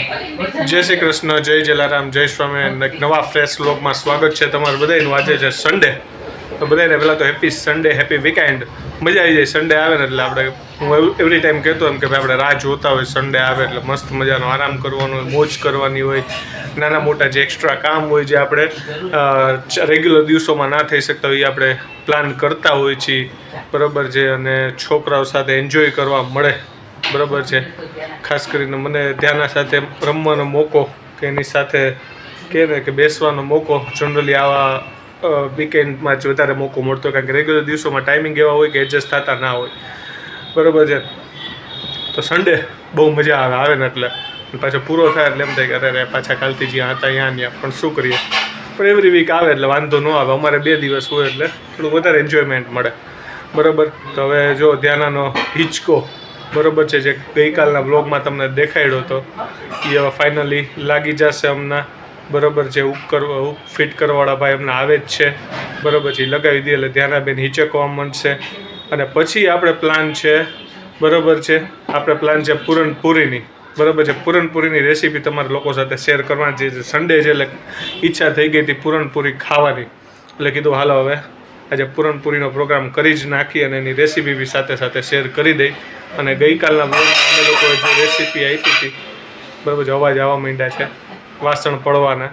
જય શ્રી કૃષ્ણ, જય જલારામ, જય સ્વામિનારાયણ. એક નવા ફ્રેશ વ્લોગમાં સ્વાગત છે તમારું બધાનું. આજે છે સન્ડે, તો બધાને પહેલાં તો હેપી સન્ડે, હેપી વીકેન્ડ. મજા આવી જાય સન્ડે આવે ને એટલે આપણે, હું એવરી ટાઈમ કહેતો એમ કે ભાઈ આપણે રાહ જોતા હોય સન્ડે આવે એટલે મસ્ત મજાનો આરામ કરવાનો હોય, મોજ કરવાની હોય, નાના મોટા જે એક્સ્ટ્રા કામ હોય જે આપણે રેગ્યુલર દિવસોમાં ના થઈ શકતા હોય એ આપણે પ્લાન કરતા હોય છીએ, બરાબર છે. અને છોકરાઓ સાથે એન્જોય કરવા મળે, બરાબર છે. ખાસ કરીને મને ત્યાંના સાથે રમવાનો મોકો કે એની સાથે કહે ને કે બેસવાનો મોકો જનરલી આવા વીકેન્ડમાં જ વધારે મોકો મળતો, કારણ કે રેગ્યુલર દિવસોમાં ટાઈમિંગ એવા હોય કે એડજસ્ટ થતા ના હોય, બરાબર છે. તો સન્ડે બહુ મજા આવે ને એટલે પાછો પૂરો થાય એટલે એમ થાય કે અરે પાછા કાલથી જ્યાં હતા ત્યાં પણ શું કરીએ. પણ એવરી વીક આવે એટલે વાંધો ન આવે. અમારે 2 દિવસ હોય એટલે થોડું વધારે એન્જોયમેન્ટ મળે, બરાબર. તો હવે જો ધ્યાનાનો હિંચકો, બરાબર છે, જે ગઈકાલના બ્લોગમાં તમને દેખાડ્યો હતો એ હવે ફાઇનલી લાગી જશે હમણાં, બરાબર છે. ફિટ કરવાવાળા ભાઈ અમને આવે જ છે, બરાબર છે. લગાવી દે એટલે ધ્યાનાબેન હિંચકવા મળશે. અને પછી આપણે પ્લાન છે, બરાબર છે, આપણે પ્લાન છે પૂરણપૂરીની, બરાબર છે. પૂરણપૂરીની રેસીપી તમારા લોકો સાથે શેર કરવાની છે. સન્ડે છે એટલે ઈચ્છા થઈ ગઈ હતી પૂરણપૂરી ખાવાની, એટલે કીધું હાલો હવે આજે પૂરણપૂરીનો પ્રોગ્રામ કરી જ નાખી અને એની રેસીપી બી સાથે સાથે શેર કરી દઈ. અને ગઈકાલના બ્લોગમાં અમે લોકોએ જે રેસીપી આપી હતી, બરાબર છે, અવાજ આવવા માંડ્યા છે વાસણ પડવાના,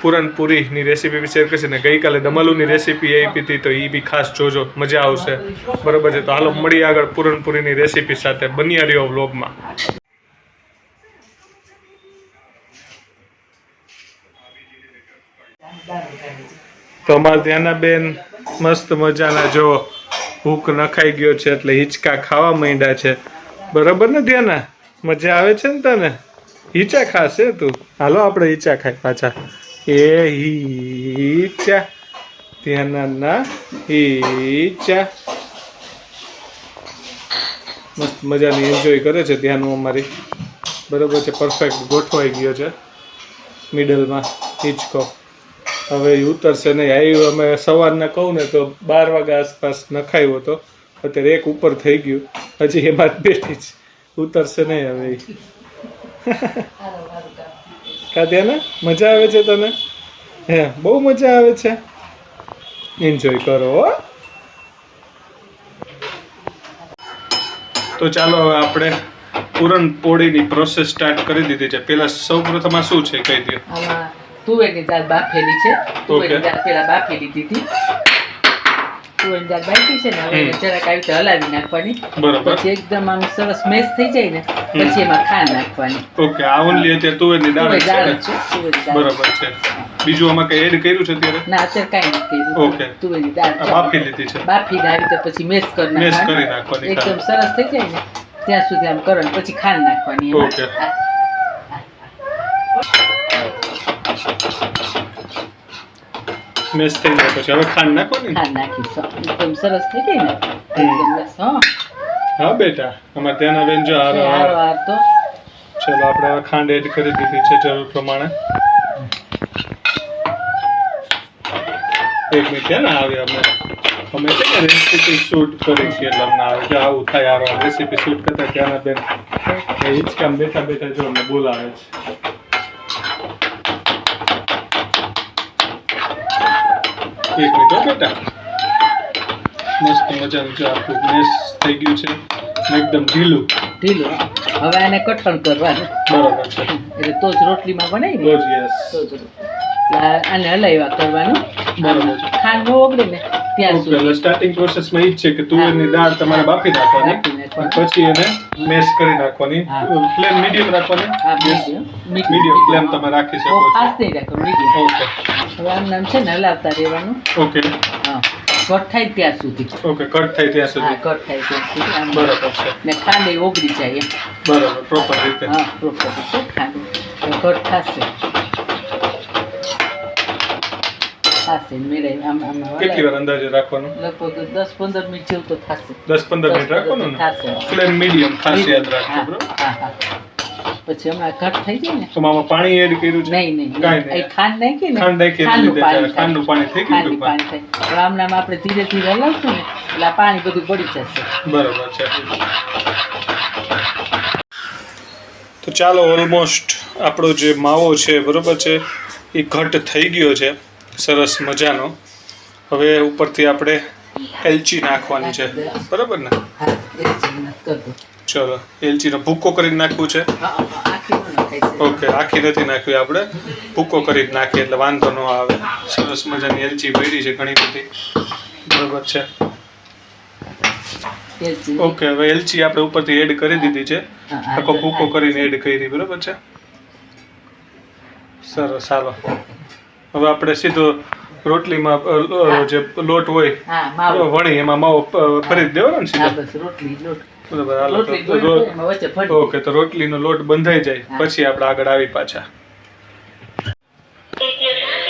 પૂરણપૂરીની રેસીપી બી શેર કરશે. ને ગઈકાલે દમલુની રેસીપી આપી હતી તો એ બી ખાસ જોજો, મજા આવશે, બરાબર છે. તો હાલો મળીએ આગળ પૂરણપૂરીની રેસીપી સાથે, બન્યા રહ્યો વ્લોગમાં. તો અમારા ધ્યાનાબેન મસ્ત મજાના જો ભૂખ નખાઈ ગયો છે એટલે હિંચકા ખાવા માંડ્યા છે, બરાબર ને ધ્યાના? મજા આવે છે ને તને? હિંચા ખાશે તું? હાલો આપણે હિંચા ખાઈ પાછા. એ હિંચા, ધ્યાના હિંચા. મસ્ત મજાની એન્જોય કરે છે ધ્યાનું અમારી, બરાબર છે. પરફેક્ટ ગોઠવાઈ ગયો છે મિડલમાં હિંચકો. હવે એ ઉતરશે નહીં. આવી અમે સવારના કહું ને તો 12 વાગ્યા આસપાસ નખાયો હતો, અત્યારે 1 ઉપર થઈ ગયું, હજી એમાં જ બેઠી જ, ઉતરશે નહીં હવે. કાદ્યાના મજા આવે છે તને? હે, બહુ મજા આવે છે. એન્જોય કરો હો. તો ચાલો હવે આપણે પૂરણપોળીની પ્રોસેસ સ્ટાર્ટ કરી દીધી છે. પેલા સૌ પ્રથમ આ શું છે કહી દો. તુવેરની દાળ બાફેલી છે. તુવેરની દાળ પેલા બાફી લીધી હતી. તુવેરની દાળ બાફી છે ને હવે જરાક આવી રીતે હલાવી નાખવાની. બરાબર. પછી એકદમ આમ સરસ મેશ થઈ જાય ને પછી એમાં ખાંડ નાખવાની. ઓકે, આ ઓનલી અત્યારે તુવેરની દાળ છે. બરાબર છે. બીજું આમાં કઈ એડ કર્યું છે અત્યારે? ના, અત્યારે કાંઈ નથી કર્યું. ઓકે, તુવેરની દાળ બાફી લીધી છે. બાફીને આવી રીતે પછી મેશ કરી નાખવાની. એકદમ સરસ થઈ જાય ને ત્યાં સુધી આમ કરવાનું, પછી ખાંડ નાખવાની. ઓકે, મેશ થઈ જાય પછી હવે ખાંડ નાખવાની. ખાંડ નાખીશું એકદમ સરસ થઈ જાય ને એકદમ બસ. હા બેટા, અમારે ત્યાંના બેન જો હારો તો ચલો આપણે હવે ખાંડ એડ કરી દીધી છે જરૂર પ્રમાણે. એક મિનિટ છે ને આવે અમે છે ને રેસીપી શૂટ કરી છે એટલે અમને આવે કે આવું થાય. યાર રેસીપી શૂટ કરતા ત્યાંના બેન હિંચકામ બેઠા બેઠા જો અમને બોલાવે છે. એક મિનિટ હો બેટા. મસ્ત મજાનું જો આખું મેશ થઈ ગયું છે, એકદમ ઢીલું. હવે આને કઠણ કરવાનું. બરાબર છે. એટલે તો જ રોટલીમાં બને ને. તો જ યસ. આને હલાવ્યા કરવાનું. બરાબર છે. ખાંડ ન ઓગળે ને ત્યાં સુધી. એટલે સ્ટાર્ટિંગ પ્રોસેસમાં ઈ જ છે કે તુવેરની દાળ તમારે બાફી નાખવાની, પછી એને મેશ કરી નાખવાની. ફ્લેમ મીડિયમ રાખવાની. મીડિયમ ફ્લેમ તમે રાખી શકો છો. ફાસ્ટ નહીં રાખો, મીડિયમ. ઓકે, હવે આમ નામ છે ને હલાવતા રહેવાનું. ઓકે, હા, કટ થાય ત્યાં સુધી. ઓકે, કટ થાય ત્યાં હા, સુધી. કટ થાય ત્યાં સુધી આમ. બરાબર છે. ને ખાંડ એ ઓગળી જાય એમ. બરાબર, પ્રોપર રીતે. હા, પ્રોપર રીતે ખાંડ કટ થશે. મેળાય આમ આમ કેટલી વાર અંદાજે રાખવાનું? લગભગ 10-15 મિનિટ જેવું તો થશે. 10-15 મિનિટ રાખવાનું ને? થશે. ફ્લેમ મીડિયમ ખાસ યાદ રાખજો, બરાબર? હા. પછી હમણાં ઘટ થઈ જાય ને. તો આમાં પાણી એડ કર્યું છે? નહીં. કાંઈ નહીં. ખાંડ નાખી ને. ખાંડ નાખી ખાંડનું પાણી થઈ ગયું. પાણી થાય. પણ આમનામ આપણે ધીરે ધીરે હલાવશું ને એટલે આ પાણી બધું પડી જશે. બરાબર છે. તો ચાલો ઓલમોસ્ટ આપણો જે માવો છે બરોબર છે એ ઘટ થઈ ગયો છે સરસ મજાનો. હવે ઉપરથી આપણે એલચી નાખવાની છે બરાબર ને? હા એલચી મત કર દો. ચલો એલચીનો ભૂકો કરીને નાખવું છે. આખી ન નખાય છે. ઓકે આખી નથી નાખવી આપણે, ભૂકો કરી નાખીએ એટલે વાંધો ન આવે. સરસ મજાની એલચી ભરી છે ઘણી બધી બરોબર છે. એલચી ઓકે હવે એલચી આપણે ઉપરથી એડ કરી દીધી છે, આખો ભૂકો કરીને એડ કરી બરોબર છે. સરસ હાલો હવે આપણે સીધો રોટલીમાં જે લોટ હોય હા માવો વણી એમાં માવો ભરી જ દેવાનો ને હા સીધો બસ રોટલી લોટ બરાબર. હાલો રોટલી ગોળ એમાં વચ્ચે ફરી ઓકે તો રોટલીનો લોટ બંધાઈ જાય પછી આપણે આગળ આવી પાછા.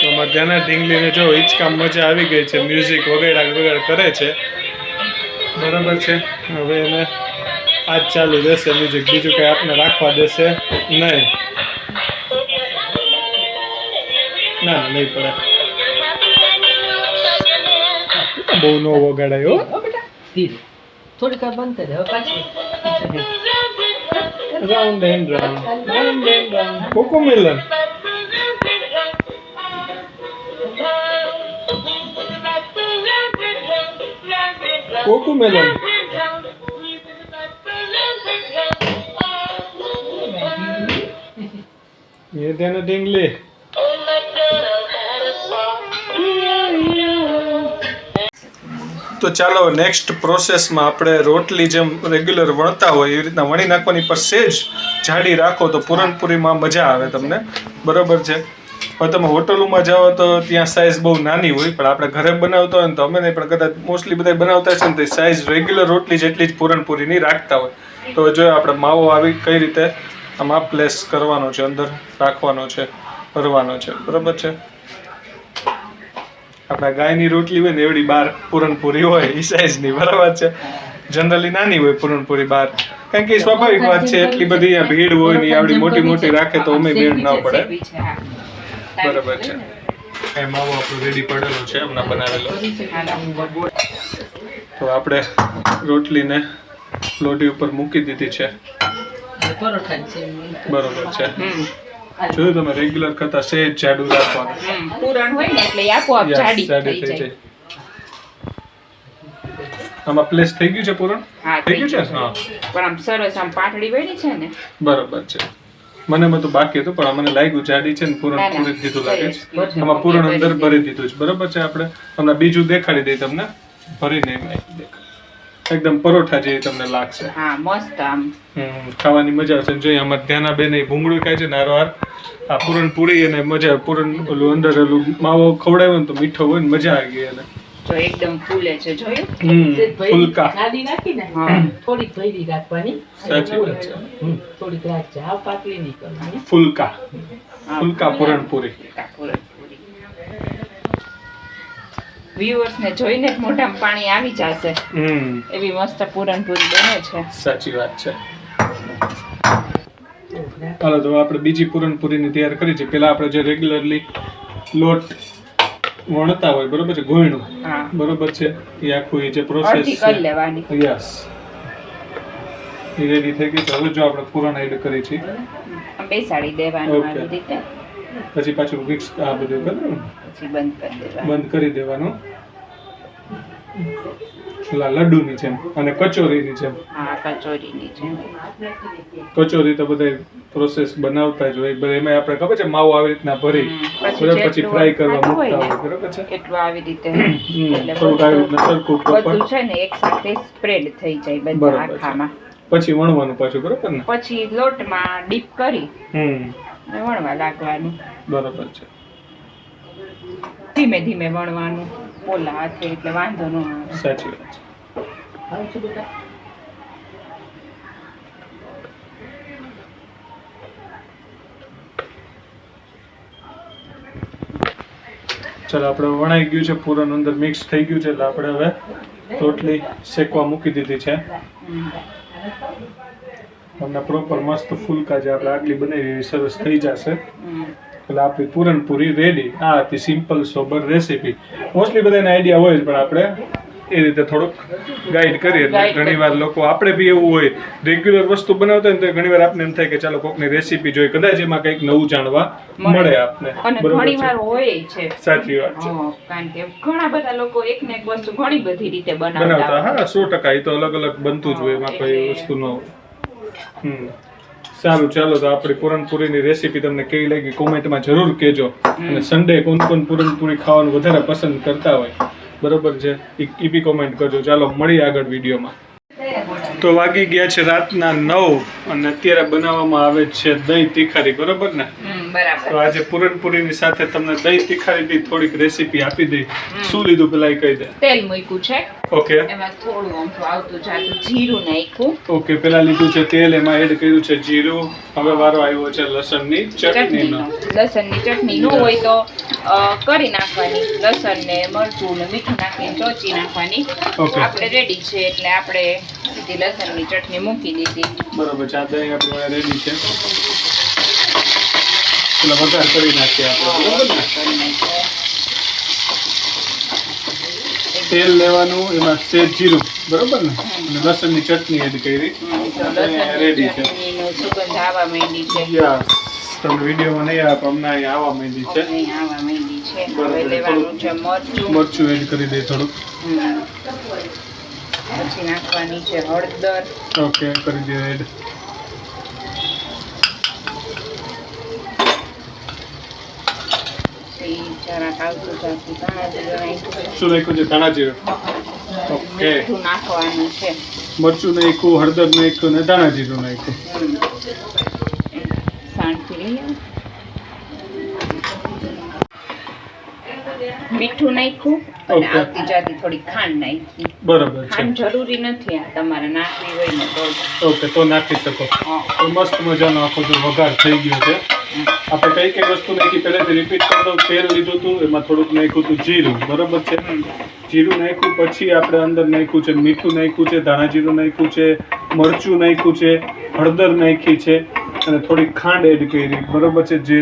તો મધ્યાના ઢીંગલીને જો હિંચકા મજા આવી ગઈ છે, મ્યુઝિક વગેરે કરે છે બરાબર છે. હવે એને આજ ચાલુ રહેશે મ્યુઝિક, બીજું કંઈ આપને રાખવા દેશે નહીં. ના નહીં પડે, બહુ નો વગાડાય હો. ધીરે થોડીક વાર બંધ કરે હવે પાછી રાઉન્ડ એન્ડ રાઉન્ડ કોકોમેલન. કોકોમેલન ये देना ढींगली. તો ચાલો નેક્સ્ટ પ્રોસેસમાં આપણે રોટલી જેમ રેગ્યુલર વણતા હોય એવી રીતના વણી નાખવાની, પર સેજ જાડી રાખો તો પૂરણપૂરીમાં મજા આવે તમને બરોબર છે. હવે તમે હોટલોમાં જાઓ તો ત્યાં સાઇઝ બહુ નાની હોય, પણ આપણે ઘરે બનાવતા હોય ને તો અમે નહીં પણ કદાચ મોસ્ટલી બધા બનાવતા છે ને તો સાઇઝ રેગ્યુલર રોટલી જેટલી જ પૂરણપૂરીની રાખતા હોય. તો જો આપણે માવો આવી કઈ રીતે આમાં પ્લેસ કરવાનો છે, અંદર રાખવાનો છે, ભરવાનો છે બરોબર છે. આપણા ગાયની રોટલી હોય ને એવડી બાર પૂરણપૂરી હોય એ સાઈઝની બરાબર છે. જનરલી નાની હોય પૂરણપૂરી બાર, કારણ કે સ્વાભાવિક વાત છે એટલી બધી અહીંયા ભીડ હોય ને આવડી મોટી મોટી રાખે તો અમે ભીડ ના પડે બરાબર છે. એ માવો આપણો રેડી પડેલો છે હમણાં બનાવેલો. તો આપણે રોટલીને લોટી ઉપર મૂકી દીધી છે પરોઠા છે બરોબર છે. જોયું તમે રેગ્યુલર કરતા સેજ જાડું રાખવાનું, પૂરણ હોય ને એટલે આપોઆપ જાડી થઈ જાય. આમાં પ્લેસ થઈ ગયું છે પૂરણ? હા થઈ ગયું છે. હા પણ આમ સરસ આમ પાતળી વળી છે ને બરોબર છે. મને તો બાકી હતું પણ મને લાગ્યું જાડી છે ને પૂરણ પૂરી દીધું લાગે છે. આમાં પૂરણ અંદર ભરી દીધું છે બરોબર છે. આપણે હમણાં બીજું દેખાડી દઈએ તમને ભરીને એમાં એકદમ પરોઠા જેવી તમને લાગશે. હા મસ્ત આમ ખાવાની મજા આવશે. જોઈએ અમારે ધ્યાના બેન ભૂંગળું ખાય છે ને હારો આ પૂરણપૂરી અને મજા પૂરણ ઓલું અંદર ઓલું માવો ખવડાવ્યો ને તો મીઠો હોય ને મજા આવી ગઈ. એને જો એકદમ ફૂલે છે જોયું. ફુલકા જાડી નાખીને થોડીક ભરી રાખવાની. સાચી વાત છે. થોડીક રાખજે, આવ પાતળી નહીં કરવાની. ફુલકા ફુલકા પૂરણપૂરી. વ્યુઅર્સ ને જોઈને જ મોઢામાં પાણી આવી જશે એવી મસ્ત પૂરણપૂરી બને છે. સાચી વાત છે. હાલો તો આપણે બીજી પૂરણપૂરીની તૈયાર કરી છે. પેલા આપણે જે રેગ્યુલરલી લોટ વણતા હોય બરોબર છે, ગોયણું બરોબર છે, એ આખું એ જે પ્રોસેસ કરી લેવાની. યસ એ રેડી થઈ ગઈ. હવે જો આપણે પૂરણ એડ કરી છે બેસાડી દેવાનું આવી રીતે, પછી પાછું મિક્સ આ બધું કરવાનું, પછી બંધ કરી દેવાનું. બંધ કરી દેવાનું. લડ્ડુની જેમ અને કચોરીની જેમ. હા કચોરીની જેમ. કચોરી તો બધા પ્રોસેસ બનાવતા જ હોય. એમાં આપણે ખબર છે માવો આવી રીતના ભરી પછી ફ્રાય કરવા મૂકતા હોય બરોબર છે. એટલું આવી રીતે થોડુંક આવી રીતના સરખું બધું છે ને એક સાથે સ્પ્રેડ થઈ જાય બધા આખામાં. પછી વણવાનું પાછું બરોબર ને. પછી લોટમાં ડીપ કરી અને વણવા લાગવાનું. બરોબર છે. ધીમે ધીમે વણવાનું પોલા હાથે એટલે વાંધો ન આવે. સાચી વાત છે. આવજો બેટા. ચાલો આપણે વણાઈ ગયું છે, પૂરણ અંદર મિક્સ થઈ ગયું છે એટલે આપણે હવે રોટલી શેકવા મૂકી દીધી છે. તમને પ્રોપર મસ્ત ફુલકા જે આપણે આગલી બનાવી સરસ થઈ જશે એટલે આપણી પૂરણપૂરી રેડી. આ હતી સિમ્પલ સોબર રેસીપી. મોસ્ટલી બધાને આઈડિયા હોય જ પણ આપણે એ રીતે થોડુંક ગાઈડ કરીએ. એટલે Guide ઘણી વાર લોકો આપણે બી એવું હોય રેગ્યુલર વસ્તુ બનાવતા હોય ને તો ઘણી વાર આપણે એમ થાય કે ચાલો કોકની રેસીપી જોઈ કદાચ એમાં કંઈક નવું જાણવા મળે આપને. અને બરોબર ઘણી છે. વાર હોય છે સાચી વાત છે. કારણ કે ઘણા બધા લોકો એક ને એક વસ્તુ ઘણી બધી રીતે બનાવતા બનાવતા હા 100%. એ તો અલગ અલગ બનતું જ હોય, એમાં કોઈ એટલે- વસ્તુ ન હોય. સારું, ચાલો તો આપણી પૂરણપૂરીની રેસીપી તમને કેવી લાગી કોમેન્ટમાં જરૂર કહેજો. અને સન્ડે કોણ કોણ પૂરણપૂરી ખાવાનું વધારે પસંદ કરતા હોય બરોબર છે એ બી કોમેન્ટ કરજો. ચાલો મળીએ આગળ વિડીયોમાં. તો વાગી ગયા છે રાતના 9 અને અત્યારે બનાવવામાં આવે છે દહીં તીખારી બરોબર ને. બરાબર. તો આજે પૂરણપૂરીની સાથે તમને દહીં તીખારીની થોડીક રેસીપી આપી દઈ. શું લીધું પેલા એ કહી દે. તેલ મૂક્યું છે, ઓકે એમાં થોડું અમથું આવતું જાતું જીરું નાખ્યું, ઓકે, પેલા લીધું છે તેલ, એમાં એડ કર્યું છે જીરું. હવે વારો આવ્યો છે લસણની ચટણીનો. લસણની ચટણી ન હોય તો કરી નાખવાની, લસણ ને મરચું ને મીઠું નાખીને ચોચી નાખવાની. ઓકે. આપણે રેડી છે એટલે આપણે સીધી લસણની ચટણી મૂકી દીધી. બરોબર છે, આ દહીં આપણું રેડી છે. પેલા વઘાર કરી નાખીએ આપણે બરોબર ને. કરી નાખ્યો. તેલ લેવાનું, એમાં સેજ જીરું બરોબર ને, અને લસણની ચટણી એડ કરી. તો રેડી લસણની છે. ચટણીનો સુગંધ આવવા માંડી છે. યસ, તમે વિડીયોમાં નહીં આવે પણ અમને અહીં આવવા માંડી છે. અહીં આવવા માંડી છે. બરાબર. હવે લેવાનું છે મરચું, મરચું એડ કરી દે થોડુંક. પછી નાખવાની છે હળદર, ઓકે, કરી દે એડ. પછી જરાક આવતું જાતું ધાણા જીરું નાખ્યું, શું નાખ્યું છે? ધાણા જીરું. ઓકે, મીઠું નાખવાનું છે. મરચું નાખ્યું, હળદર નાખ્યું ને ધાણા જીરું નાખ્યું. સાણથી લઈ આવો. મીઠું નાખ્યું અને Okay. આવતી જાતી થોડી ખાંડ નાખી. બરોબર છે. ખાંડ જરૂરી નથી, આ તમારે નાખવી હોય ને તો જ. ઓકે, તો નાખી શકો. હા. તો મસ્ત મજાનો આખો જો વઘાર થઈ ગયો છે. આપણે કઈ કઈ વસ્તુ નાખી પહેલેથી રિપીટ કરી દઉં. તેલ લીધું હતું, એમાં થોડુંક નાખ્યું હતું જીરું બરોબર છે. જીરું નાખ્યું, પછી આપણે અંદર નાખ્યું છે મીઠું નાખ્યું છે, ધાણા જીરું નાખ્યું છે, મરચું નાખ્યું છે, હળદર નાખી છે અને થોડીક ખાંડ એડ કરી બરોબર છે. જે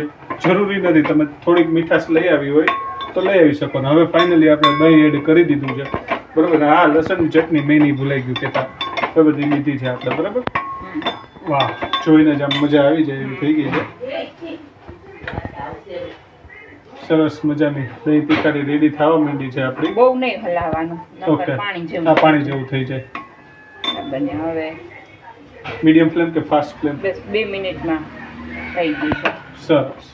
જરૂરી નથી, તમે થોડીક મીઠાશ લઈ આવી હોય તો લઈ આવી શકો. ને હવે ફાઇનલી આપણે દહીં એડ કરી દીધું છે બરોબર. હા, લસણની ચટણી મેં નહીં ભૂલાઈ ગયું કહેતા, એ બધી લીધી છે આપણે બરાબર. વાહ, જોઈને જ આમ મજા આવી જાય એવી થઈ ગઈ છે. સરસ મજાની દહીં તીખારી રેડી થવા માંડી છે આપણી. બહુ નહીં હલાવવાનું, નહીંતર ઓકે, પાણી આ જેવું પાણી જેવું થઈ જાય. બને. હવે મીડિયમ ફ્લેમ કે ફાસ્ટ ફ્લેમ? બસ 2 મિનિટમાં થઈ ગયું છે. સરસ.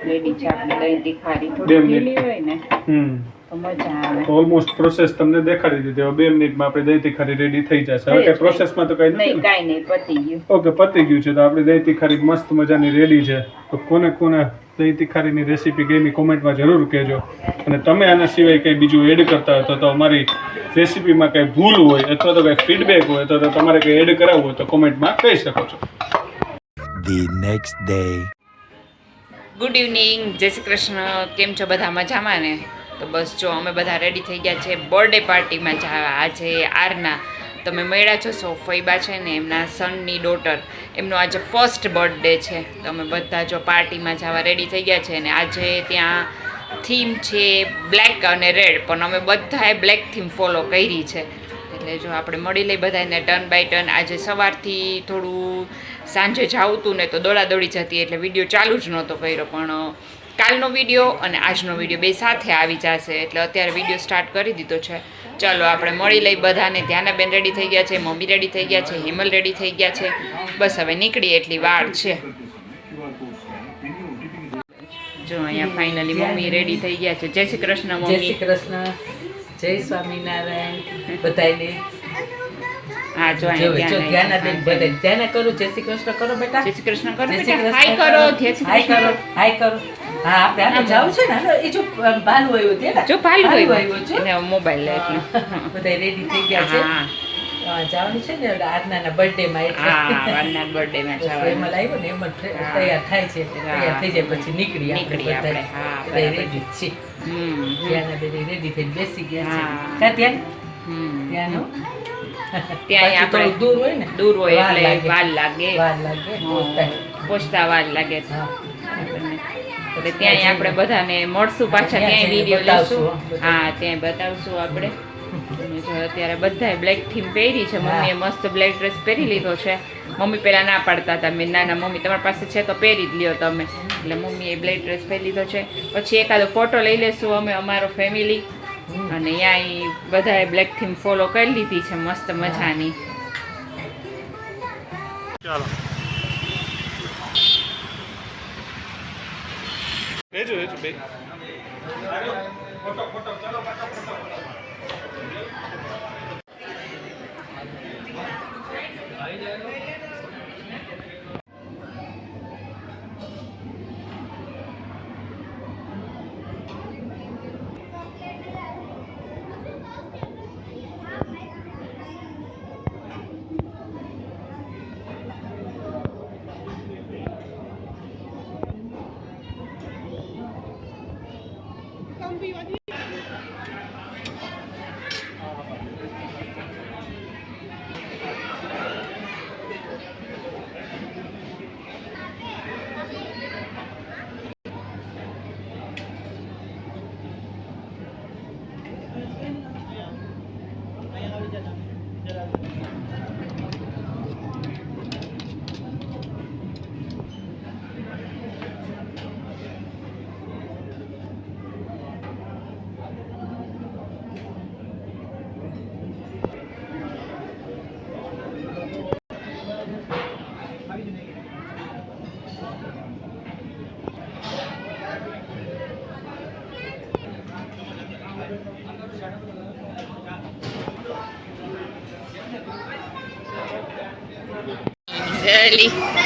રેડી છે આપણી દહીં તીખારી. 2 થોડી મિનિટ. ઢીલી હોય ને તો મજા આવે. ઓલમોસ્ટ પ્રોસેસ તમને દેખાડી દીધી. હવે 2 મિનિટમાં આપણી દહીં તીખારી રેડી થઈ જશે. હવે કઈ પ્રોસેસમાં તો કઈ નથી નહીં, ને? કાંઈ નહીં, પતી ગયું. ઓકે, પતી ગયું છે. તો આપણી દહીં તીખારી મસ્ત મજાની રેડી છે. તો કોને કોને દહીં તીખારીની રેસીપી ગમી કોમેન્ટમાં જરૂર કહેજો. અને તમે આના સિવાય કંઈ બીજું એડ કરતા હોય તો અમારી રેસીપીમાં કંઈ ભૂલ હોય અથવા તો કંઈ ફીડબેક હોય તો તમારે કંઈ એડ કરાવવું હોય તો કોમેન્ટમાં કહી શકો છો. The next day. Good evening, જય શ્રી કૃષ્ણ. કેમ છો બધા? મજામાં ને? તો બસ જો અમે બધા રેડી થઈ ગયા છે બર્થડે પાર્ટીમાં જવા. આજે આરના તમે મળ્યા છો સોફઈબા છે ને, એમના સનની ડોટર, એમનો આજે ફર્સ્ટ બર્થડે છે. તો અમે બધા જો પાર્ટીમાં જવા રેડી થઈ ગયા છે. અને આજે ત્યાં થીમ છે બ્લેક અને રેડ, પણ અમે બધાએ બ્લેક થીમ ફોલો કરી છે. એટલે જો આપણે મળી લઈ બધાને ટર્ન બાય ટર્ન. આજે સવારથી થોડું સાંજે જાવતું ને તો દોડાદોડી જતી એટલે વિડીયો ચાલુ જ નહોતો કર્યો, પણ કાલનો વિડીયો અને આજનો વિડીયો બે સાથે આવી જશે એટલે અત્યારે વિડીયો સ્ટાર્ટ કરી દીધો છે. ચાલો આપણે મળી લઈ બધાને. ધ્યાનાબેન રેડી થઈ ગયા છે, મમ્મી રેડી થઈ ગયા છે, હિમલ રેડી થઈ ગયા છે. બસ હવે નીકળી એટલી વાર છે. જો અહીંયા ફાઇનલી મમ્મી રેડી થઈ ગયા છે. જય શ્રી કૃષ્ણ જય મમ્મી. શ્રી કૃષ્ણ, જય સ્વામિનારાયણ બધાયને. હા જો જો અહીંયા ધ્યાના બેન બધાય ધ્યાના કરો. જય શ્રી કૃષ્ણ કરો બેટા. જય શ્રી કૃષ્ણ કરો જય શ્રી બેટા. કૃષ્ણ હાય કરો. જય શ્રી હાય કરો, કૃષ્ણ. હાય કરો. હા, આપણે આને જાવું છે ને. હાલો, એ જો ભાલુ આવ્યો છે ને. જો ભાલુ આવ્યો આવ્યો છે. એને મોબાઈલ લે એટલે. બધાય રેડી થઈ ગયા છે. હા જવાનું છે ને આજના બર્થડે માં એટલે હા, વારના બર્થડે માં એમાં જવાનું. લાવ્યો ને એમાં હા. તૈયાર થાય છે. તૈયાર થઈ જાય પછી નીકળી નીકળીએ આપણે. હા, બરાબર. રેડી જ છે. હમ ત્યાંના બે રેડી થઈને બેસી ગયા છે. હા. ક્યાં ત્યાં હમ. ત્યાંનો ત્યાં પાછું આપણે થોડું દૂર હોય ને. દૂર હોય વાર એટલે લાગે. વાર લાગે. વાર લાગે. હા, પહોંચતા વાર લાગે. હા. એટલે ત્યાંય આપણે બધાને મળશું પાછા, ત્યાંય વિડીયો લઈશું. હા, ત્યાંય બતાવશું આપણે. અને જો અત્યારે બધાએ બ્લેક થીમ પહેરી છે. મમ્મીએ મસ્ત બ્લેક ડ્રેસ પહેરી લીધો છે. મમ્મી પહેલાં ના પાડતા હતા, મેં ના મમ્મી તમારી પાસે છે તો પહેરી જ લ્યો તમે. એટલે મમ્મીએ બ્લેક ડ્રેસ પહેરી લીધો છે. પછી એકાદો ફોટો લઈ લેશું અમે, અમારો ફેમિલી. અને ત્યાં બધાએ બ્લેક થીમ ફોલો કરી લીધી છે મસ્ત મજાની. ચાલો બેજો બેજો બે ફોટો ફોટો ચાલો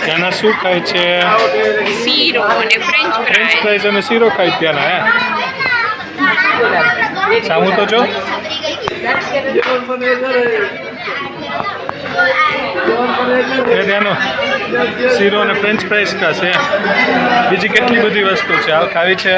ત્યાંના શું ખાય છે? શીરો અને ફ્રેન્ચ ફ્રેન્ચ ફ્રાઈઝ અને શીરો ખાય ત્યાંના. હે સામું તો જો ત્યાંનો શીરો અને ફ્રેન્ચ ફ્રાઈઝ ખાશે. બીજી કેટલી બધી વસ્તુ છે આ ખાવી છે.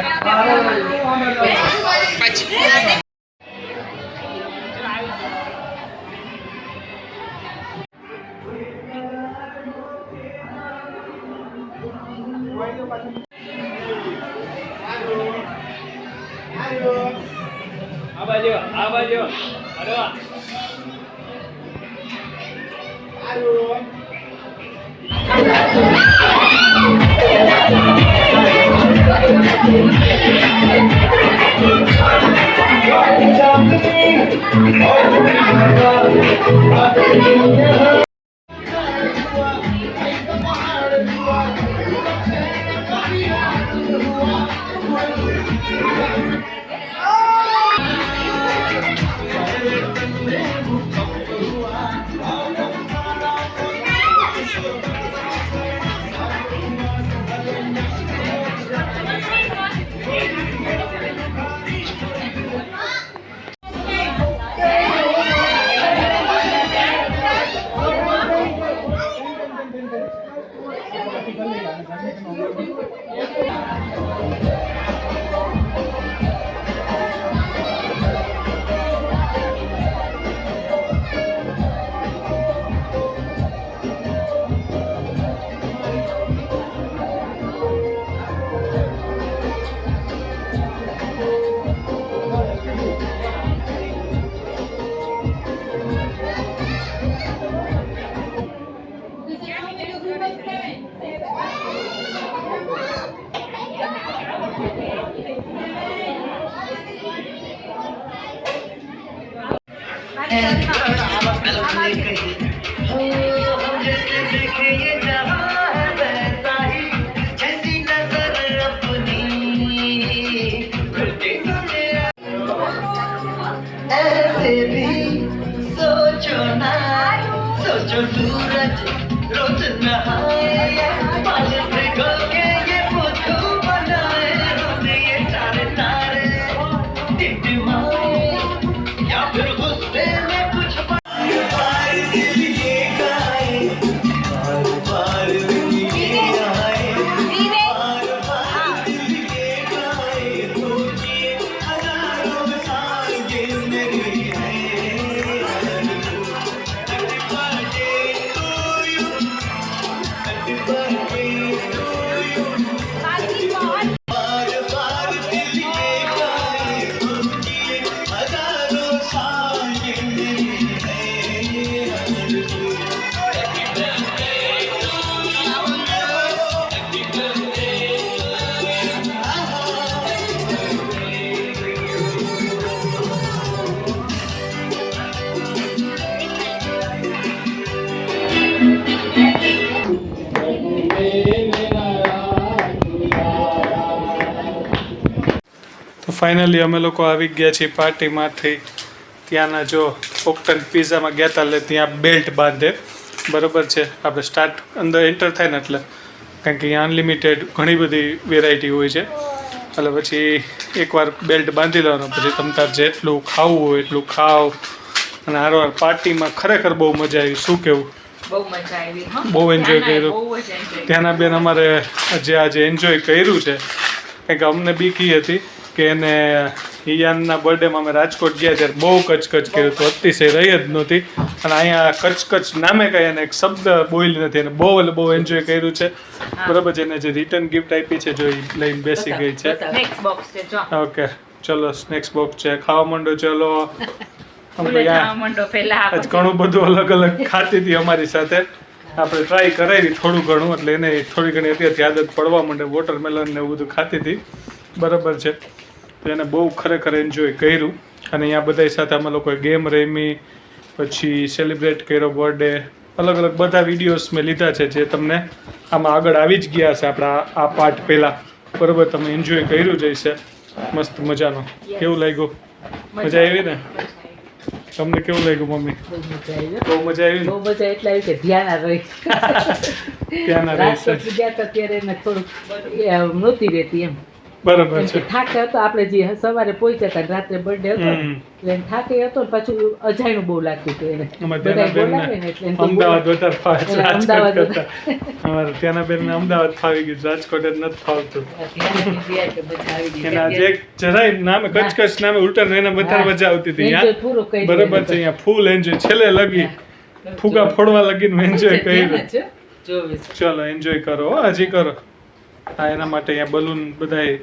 આ બાજુ सोचो सूरज रोज नहाए पालन के ये बुद्धू बनाए रोने ये सारे तारे टिमटिमाए या फिर गुस्से में कुछ बार दिल ये गाए बार बार दिल ये आए बार बार दिल ये गाए तुझे हजारों साल ये मेरी है ફાઇનલી અમે લોકો આવી ગયા છીએ પાર્ટીમાંથી. ત્યાંના જો ઓક્ટન પિઝામાં ગયા હતા એટલે ત્યાં બેલ્ટ બાંધે, બરાબર છે. આપણે સ્ટાર્ટ અંદર એન્ટર થાય ને એટલે, કારણ કે અહીંયા અનલિમિટેડ ઘણી બધી વેરાયટી હોય છે. એટલે પછી એકવાર બેલ્ટ બાંધી લેવાનો, પછી તમે તાર જેટલું ખાવું હોય એટલું ખાવ. અને હારવાર પાર્ટીમાં ખરેખર બહુ મજા આવી. શું કેવું? બહુ મજા આવી હો. બહુ એન્જોય કર્યું. બહુ જ enjoy. ત્યાંના બેન અમારે જે આજે એન્જોય કર્યું છે, કારણ કે અમને બીક ઈ હતી કે એને હિયાનના બર્થડેમાં અમે રાજકોટ ગયા ત્યારે બહુ કચકચ કર્યું હતું, અતિશય રહી જ નહોતી. અને અહીંયા કચકચ નામે કાંઈ એને એક શબ્દ બોલી નથી. એને બહુ એટલે બહુ એન્જોય કર્યું છે, બરાબર છે. એને જે રિટર્ન ગિફ્ટ આપી છે જો એ લઈને બેસી ગઈ છે. Next box છે જો. ઓકે ચલો, સ્નેક્સ બોક્સ છે, ખાવા માંડો. ચલો આમ તો ખાવા યા માંડો પહેલા આજ ઘણું બધું અલગ અલગ ખાતી હતી અમારી સાથે. આપણે ટ્રાય કરાવી થોડું ઘણું, એટલે એને થોડી ઘણી અત્યારથી આદત પડવા માંડે. વોટરમેલન ને એવું બધું ખાતી હતી, બરાબર છે. તો એને બહુ ખરેખર એન્જોય કર્યું. અને અહીંયા બધા સાથે અમે લોકોએ ગેમ રમી, પછી સેલિબ્રેટ કર્યો બર્થડે. અલગ અલગ બધા વિડીયોઝ મેં લીધા છે જે તમને આમાં આગળ આવી જ ગયા છે આપણા આ પાર્ટ પહેલાં, બરાબર. તમે એન્જોય કર્યું જ હશે મસ્ત મજાનો. કેવું લાગ્યું? મજા આવી ને? તમને કેવું લાગ્યું મમ્મી? બહુ મજા આવી. બહુ મજા આવી ને? બહુ મજા એટલે આવી કે ધ્યાન રહી. ત્યાંના રહેશે, રાજકોટ ગયા હતા ત્યારે એને થોડુંક નહોતી રહેતી એમ. બરાબર કેમ છે. કે થાક હતો. આપણે જે સવારે પહોંચ્યા હતા ને રાત્રે બર્થડે હતો હમ. એટલે એને થાકે હતો ને પાછું અજાયણું બહુ લાગતું હતું એને. અમારે બધાય ત્યાંના બોલાવે ને બેનને એટલે એને તો અમદાવાદ વધારે ફાવે છે એટલે રાજકોટ અમદાવાદ કરતા. અમારે ત્યાંના બેનને અમદાવાદ ફાવી ગયું, રાજકોટ જ નથી ફાવતું. ધ્યાન ગયા કે બધા આવી ગઈ. એના જે જરાય નામે કચકચ નામે ઉલટા એને વધારે મજા આવતી હતી. Enjoy અહીંયા પૂરો કર્યો બરાબર એને છે, તો. અહીંયા ફૂલ એન્જોય છેલ્લે લગી ફુગા ફોડવા લગીને એન્જોય કર્યું. ધ્યાન જ છે. જોવે છે. ચલો એન્જોય કરો હો, હજી કરો. હા, એના માટે અહીંયા બલૂન બધાય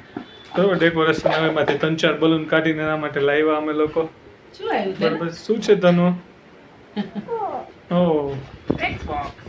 બરાબર ડેકોરેશન આવે, એમાંથી 3-4 બલૂન કાઢીને એના માટે લાવ્યા અમે લોકો, શું આવ્યું છે? બરાબર. શું છે તનું? ઓહ Next box.